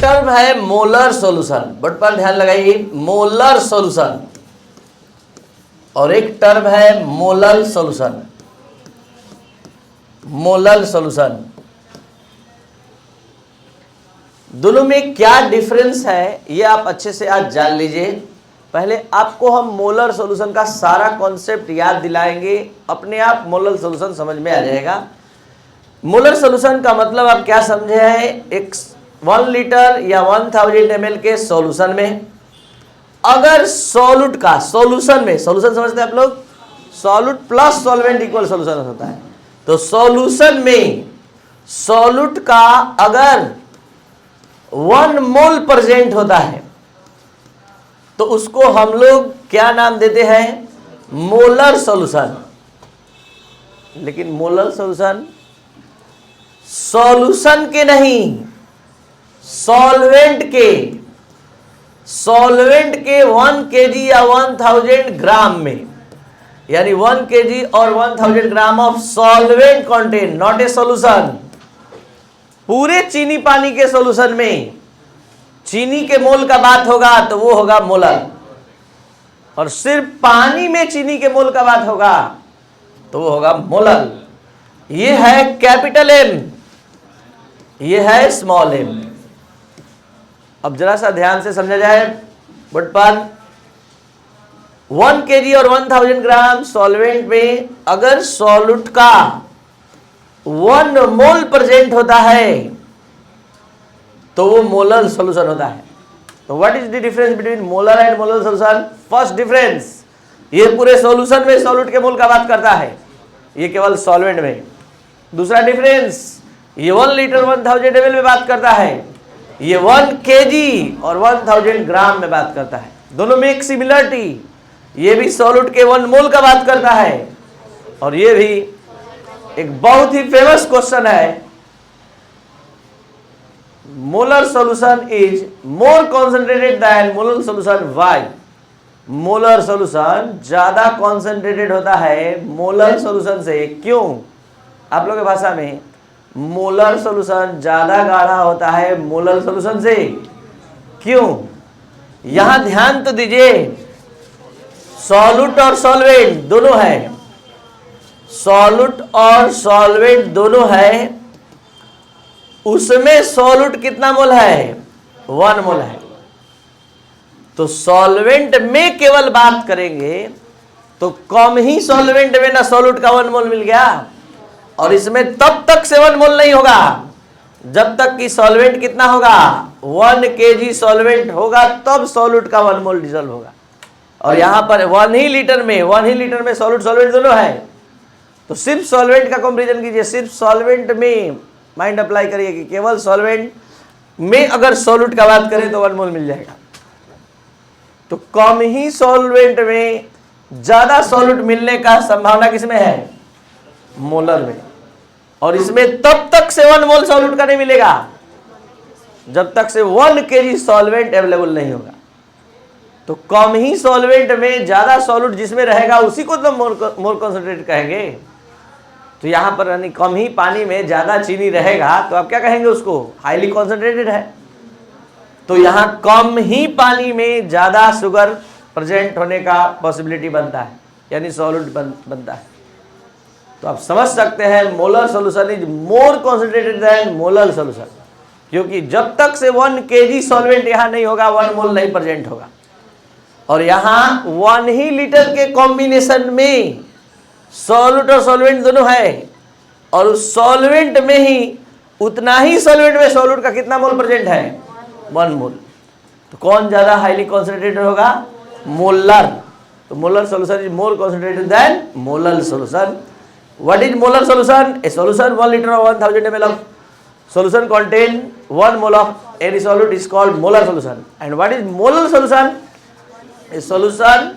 Term है molar solution, but पर ध्यान लगाइए, मोलर सॉल्यूशन, और एक टर्म है मोलल सॉल्यूशन। मोलल सॉल्यूशन, दोनों में क्या डिफरेंस है ये आप अच्छे से आज जान लीजिए। पहले आपको हम मोलर सॉल्यूशन का सारा कॉन्सेप्ट याद दिलाएंगे, अपने आप मोलर सॉल्यूशन समझ में आ जाएगा। मोलर सॉल्यूशन का मतलब आप क्या समझे हैं, एक 1 लीटर या 1000 ml के सॉल्यूशन में अगर सॉल्यूट का सॉल्यूशन में, सॉल्यूशन समझते हैं आप लोग, solute plus solvent equal solution होता है, तो सॉल्यूशन में सॉल्यूट का अगर 1 मोल प्रेजेंट होता है तो उसको हम लोग क्या नाम देते हैं, मोलर सॉल्यूशन। लेकिन मोलर सॉल्यूशन सॉल्यूशन के नहीं, सॉल्वेंट के 1 kg या 1000 ग्राम में, यानी 1 kg और 1000 gram of solvent contain, not a solution. पूरे चीनी पानी के सॉल्यूशन में चीनी के मोल का बात होगा तो वो होगा मोलर, और सिर्फ पानी में चीनी के मोल का बात होगा तो वो होगा मोलल। ये है कैपिटल एम, ये है स्मॉल एम। अब जरा सा ध्यान से समझा जाए, बट पर 1 kg और 1000 ग्राम सॉल्वेंट में अगर सॉल्यूट का 1 मोल प्रेजेंट होता है तो वो मोलर सॉल्यूशन होता है। तो what is the difference between molar and molar solution? First difference, ये पूरे सॉल्यूशन में सॉल्यूट के मोल का बात करता है, ये केवल सॉल्वेंट में। दूसरा डिफरेंस, ये 1 लीटर 1000 ml में बात करता है, ये 1 kg और 1000 ग्राम में बात करता है। दोनों में एक सिमिलरिटी, ये भी सॉल्यूट के 1 मोल का बात करता है, और ये भी एक बहुत ही फेमस क्वेश्चन है, molar solution is more concentrated than molar solution, why? Molar solution ज्यादा कॉन्सेंट्रेटेड होता है मोलर सॉल्यूशन से, क्यों? आप लोगों की भाषा में मोलर सॉल्यूशन ज्यादा गाढ़ा होता है मोलर सॉल्यूशन से, क्यों? यहां ध्यान तो दीजिए, सॉल्यूट और सॉल्वेंट दोनों है, सॉल्यूट और सॉल्वेंट दोनों है, उसमें सॉल्यूट कितना मोल है? 1 मोल है। तो सॉल्वेंट में केवल बात करेंगे तो कम ही सॉल्वेंट में ना सॉल्यूट का 1 मोल मिल गया, और इसमें तब तक से 1 मोल नहीं होगा जब तक कि सॉल्वेंट कितना होगा, 1 kg सॉल्वेंट होगा तब सॉल्यूट का 1 मोल डिजॉल्व होगा। और यहां पर 1 ही लीटर में सॉल्यूट सॉल्वेंट दोनों है, तो सिर्फ सॉल्वेंट का कंपैरिजन कीजिए, सिर्फ सॉल्वेंट में माइंड अप्लाई करिए कि केवल सॉल्वेंट में अगर सॉल्यूट का बात करें तो 1 मोल मिल जाएगा। तो कम ही सॉल्वेंट में ज्यादा सॉल्यूट मिलने का संभावना किसमें है? मोलर में। और इसमें तब तक से 1 मोल सॉल्यूट का नहीं मिलेगा जब तक से 1 kg सॉल्वेंट अवेलेबल नहीं होगा। तो कम ही सॉल्वेंट में ज्यादा सॉल्यूट जिसमें रहेगा उसी को तो मोर कॉन्सेंट्रेटेड कहेंगे। तो यहां पर यानी कम ही पानी में ज्यादा चीनी रहेगा तो आप क्या कहेंगे उसको? हाईली कॉन्सेंट्रेटेड है। तो यहां कम ही पानी में ज्यादा शुगर प्रेजेंट होने का पॉसिबिलिटी बनता है, यानी सॉल्यूट बनता है। तो आप समझ सकते हैं molar solution is more concentrated than molar solution, क्योंकि जब तक से 1 kg सॉल्वेंट यहां नहीं होगा 1 मोल नहीं प्रेजेंट होगा। और यहां 1 ही लीटर के कॉम्बिनेशन में सॉल्यूट और सॉल्वेंट दोनों है, और उस सॉल्वेंट में ही उतना ही सॉल्वेंट में सॉल्यूट का कितना मोल प्रेजेंट है? 1 मोल। तो कौन ज्यादा हाईली कॉन्सेंट्रेटेड होगा? मोलर। तो molar solution is more concentrated than molar solution. What is molar solution? A solution 1 litre और 1000 ml of solution contain 1 mole of any solute is called molar solution. And what is molar solution? A solution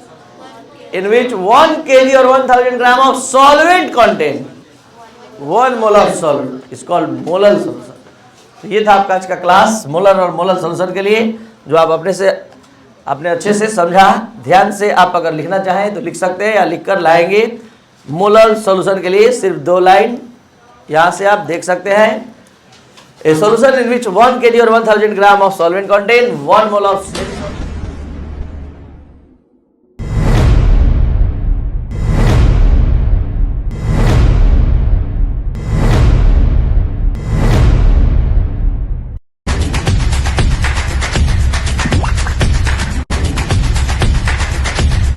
in which 1 kg or 1000 gram of solvent contain 1 mole of solute is called molar solution. तो ये था आपका आज का class molar और molar solution के लिए, जो आप अपने अच्छे से समझा। ध्यान से आप अगर लिखना चाहें तो लिख सकते हैं या लिख कर लाएंगे। मोलर सॉल्यूशन के लिए सिर्फ 2 लाइन यहाँ से आप देख सकते हैं। A solution in which 1 kg or 1000 gram of solvent contain 1 mole of